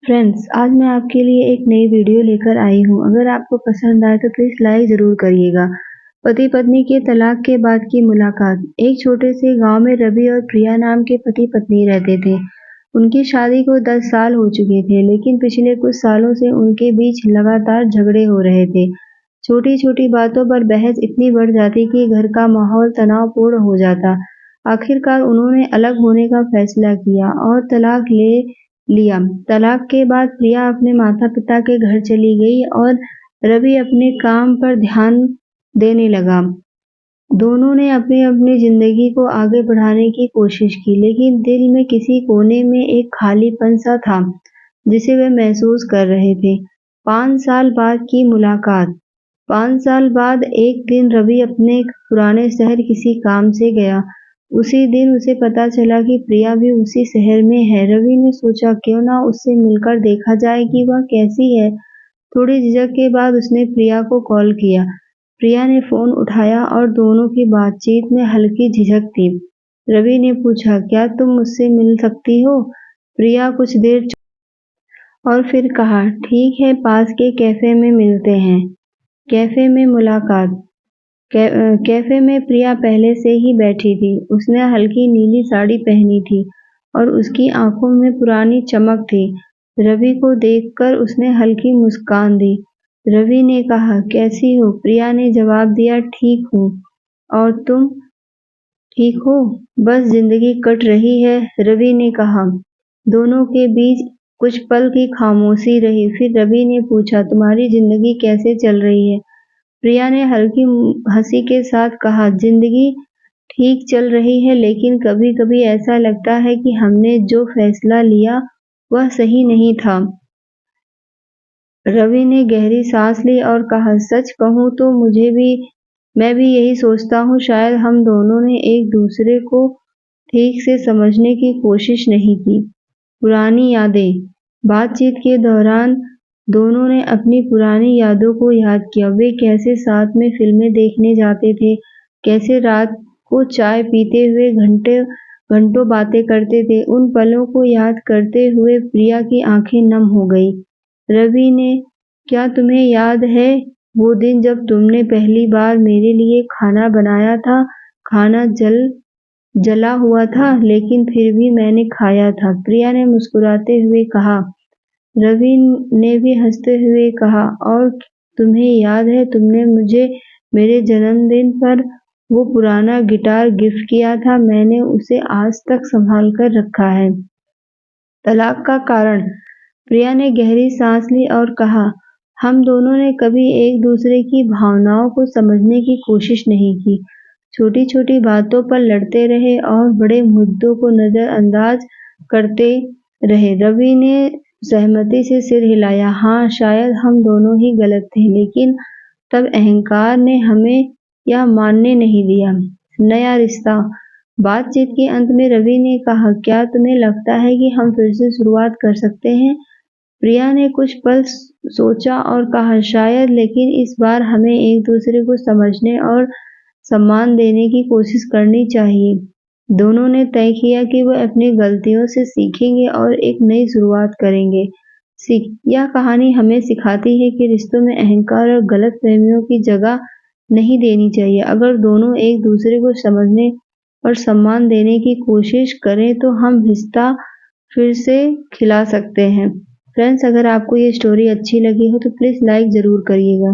Friends, आज मैं आपके लिए एक नई वीडियो लेकर आई हूँ। अगर आपको पसंद आए तो प्लीज लाइक जरूर करिएगा। पति पत्नी के तलाक के बाद की मुलाकात। एक छोटे से गांव में रवि और प्रिया नाम के पति पत्नी रहते थे। उनकी शादी को 10 साल हो चुके थे, लेकिन पिछले कुछ सालों से उनके बीच लगातार झगड़े हो रहे थे। छोटी छोटी बातों पर बहस इतनी बढ़ जाती कि घर का माहौल तनावपूर्ण हो जाता। आखिरकार उन्होंने अलग होने का फैसला किया और तलाक ले लिया। तलाक के बाद प्रिया अपने माता-पिता के घर चली गई और रवि अपने काम पर ध्यान देने लगा। दोनों ने अपनी-अपनी जिंदगी को आगे बढ़ाने की कोशिश की, लेकिन दिल में किसी कोने में एक खालीपन-सा था, जिसे वे महसूस कर रहे थे। 5 साल बाद की मुलाकात। 5 साल बाद एक दिन रवि अपने पुराने शहर किसी काम से गया। उसी दिन उसे पता चला कि प्रिया भी उसी शहर में है। रवि ने सोचा क्यों ना उससे मिलकर देखा जाए कि वह कैसी है। थोड़ी झिझक के बाद उसने प्रिया को कॉल किया। प्रिया ने फोन उठाया और दोनों की बातचीत में हल्की झिझक थी। रवि ने पूछा, क्या तुम मुझसे मिल सकती हो? प्रिया कुछ देर और फिर कहा, ठीक है, पास के कैफे में मिलते हैं। कैफे में मुलाकात। कैफे में प्रिया पहले से ही बैठी थी। उसने हल्की नीली साड़ी पहनी थी और उसकी आंखों में पुरानी चमक थी। रवि को देखकर उसने हल्की मुस्कान दी। रवि ने कहा, कैसी हो? प्रिया ने जवाब दिया, ठीक हूँ। और तुम ठीक हो? बस जिंदगी कट रही है, रवि ने कहा। दोनों के बीच कुछ पल की खामोशी रही। फिर रवि ने पूछा, तुम्हारी जिंदगी कैसे चल रही है? प्रिया ने हल्की हंसी के साथ कहा, जिंदगी ठीक चल रही है, लेकिन कभी-कभी ऐसा लगता है कि हमने जो फैसला लिया वह सही नहीं था। रवि ने गहरी सांस ली और कहा, सच कहूं तो मैं भी यही सोचता हूँ। शायद हम दोनों ने एक दूसरे को ठीक से समझने की कोशिश नहीं की। पुरानी यादें। बातचीत के दौरान दोनों ने अपनी पुरानी यादों को याद किया। वे कैसे साथ में फिल्में देखने जाते थे, कैसे रात को चाय पीते हुए घंटों बातें करते थे। उन पलों को याद करते हुए प्रिया की आंखें नम हो गई। रवि ने, क्या तुम्हें याद है वो दिन जब तुमने पहली बार मेरे लिए खाना बनाया था? खाना जला हुआ था, लेकिन फिर भी मैंने खाया था, प्रिया ने मुस्कुराते हुए कहा। रवि ने भी हंसते हुए कहा, और तुम्हें याद है तुमने मुझे मेरे जन्मदिन पर वो पुराना गिटार गिफ्ट किया था? मैंने उसे आज तक संभाल कर रखा है। तलाक का कारण। प्रिया ने गहरी सांस ली और कहा, हम दोनों ने कभी एक दूसरे की भावनाओं को समझने की कोशिश नहीं की। छोटी छोटी बातों पर लड़ते रहे और बड़े मुद्दों को नजरअंदाज करते रहे। रवि ने सहमति से सिर हिलाया। हाँ, शायद हम दोनों ही गलत थे, लेकिन तब अहंकार ने हमें यह मानने नहीं दिया। नया रिश्ता। बातचीत के अंत में रवि ने कहा, क्या तुम्हें लगता है कि हम फिर से शुरुआत कर सकते हैं? प्रिया ने कुछ पल सोचा और कहा, शायद, लेकिन इस बार हमें एक दूसरे को समझने और सम्मान देने की कोशिश करनी चाहिए। दोनों ने तय किया कि वे अपनी गलतियों से सीखेंगे और एक नई शुरुआत करेंगे। यह कहानी हमें सिखाती है कि रिश्तों में अहंकार और गलतफहमियों की जगह नहीं देनी चाहिए। अगर दोनों एक दूसरे को समझने और सम्मान देने की कोशिश करें तो हम रिश्ता फिर से खिला सकते हैं। फ्रेंड्स, अगर आपको ये स्टोरी अच्छी लगी हो तो प्लीज लाइक जरूर करिएगा।